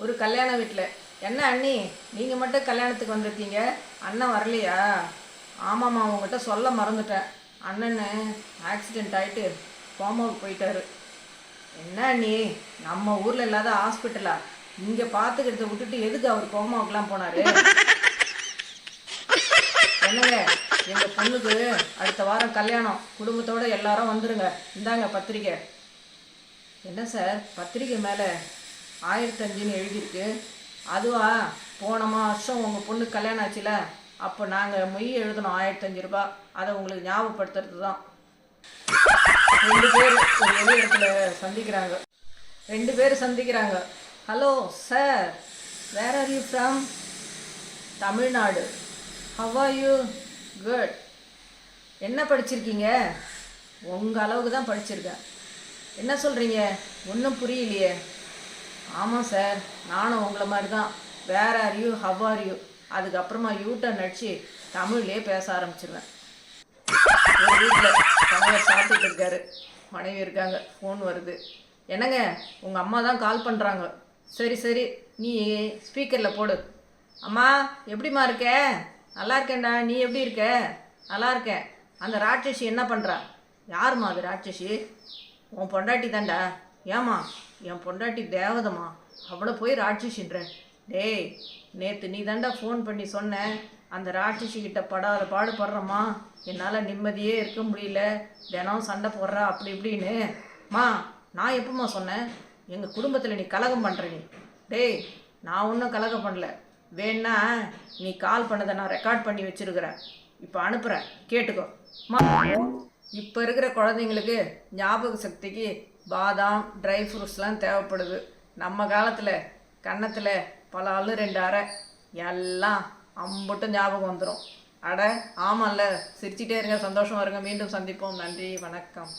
ஒரு கல்யாண வீட்டில். என்ன அண்ணி, நீங்கள் மட்டும் கல்யாணத்துக்கு வந்திருக்கீங்க, அண்ணன் வரலையா? ஆமாம்மா, உங்கள்கிட்ட சொல்ல மறந்துட்டேன். அண்ணன்னு ஆக்சிடெண்ட் ஆகிட்டு கோமாவுக்கு போயிட்டாரு. என்ன அண்ணி, நம்ம ஊரில் இல்லாத ஹாஸ்பிட்டலா? இங்கே பார்த்துக்கிறத விட்டுட்டு எதுக்கு அவர் கோமாவுக்குலாம் போனார்? என்னங்க, எங்கள் பொண்ணுக்கு அடுத்த வாரம் கல்யாணம். குடும்பத்தோடு எல்லாரும் வந்துடுங்க. இந்தாங்க பத்திரிக்கை. என்ன சார், பத்திரிக்கை மேலே 1005ன்னு எழுதியிருக்கு. அதுவா, போன வருஷம் உங்கள் பொண்ணு கல்யாணம் ஆச்சுல, அப்போ நாங்கள் மொய் எழுதணும் 1005 ரூபா. அதை உங்களுக்கு ஞாபகப்படுத்துறது தான். 2 பேர் ஒரு வெளி இடத்துல சந்திக்கிறாங்க. 2 பேர் சந்திக்கிறாங்க. Hello sir, where are you from? Tamil Nadu. Have are you? Good. என்ன படிச்சிருக்கீங்க? உங்கள் அளவுக்கு தான் படிச்சிருக்கேன். என்ன சொல்கிறீங்க? ஒன்றும் புரியலையே. ஆமாம் சார், நானும் உங்களை மாதிரி தான். Where are you, how are you, அதுக்கப்புறமா யூட்டர்ன் அடித்து தமிழ்லேயே பேச ஆரம்பிச்சிருவேன். ஒரு வீட்டில் கணவர் சாப்பிட்டுட்டு இருக்காரு, மனைவி இருக்காங்க. ஃபோன் வருது. என்னங்க, உங்கள் அம்மா தான் கால் பண்ணுறாங்க. சரி சரி, நீ ஸ்பீக்கரில் போடு. அம்மா, எப்படிம்மா இருக்க? நல்லா இருக்கேன்டா, நீ எப்படி இருக்க? நல்லா இருக்கேன். அந்த ராட்சசி என்ன பண்ணுறா? யாரும்மா அது ராட்சசி? உன் பொண்டாட்டி தான்டா. ஏம்மா, என் பொண்டாட்டி தேவதம்மா, அவளை போய் ராட்சசின்ற? டேய், நேற்று நீ தாண்டா ஃபோன் பண்ணி சொன்ன, அந்த ராட்சசிக்கிட்ட படாத பாடுபடுறம்மா, என்னால் நிம்மதியே இருக்க முடியல, தினம் சண்டை போடுறா அப்படி இப்படின்னு. மா, நான் எப்போம்மா சொன்னேன்? எங்கள் குடும்பத்தில் நீ கலகம் பண்ணுற நீ. டேய், நான் ஒன்றும் கலகம் பண்ணல. வேணா நீ கால் பண்ணதை நான் ரெக்கார்ட் பண்ணி வச்சுருக்கிறேன், இப்போ அனுப்புகிறேன், கேட்டுக்கோ. மா, இப்போ இருக்கிற குழந்தைங்களுக்கு ஞாபக சக்திக்கு பாதாம், ட்ரை ஃப்ரூட்ஸ்லாம் தேவைப்படுது. நம்ம காலத்தில் கன்னத்தில் பல ஆள் 2 அரை, எல்லாம் அம்புட்டும் ஞாபகம் வந்துடும். அட ஆமாம்ல, சிரிச்சிட்டே இருங்க, சந்தோஷமாக இருங்க. மீண்டும் சந்திப்போம். நன்றி, வணக்கம்.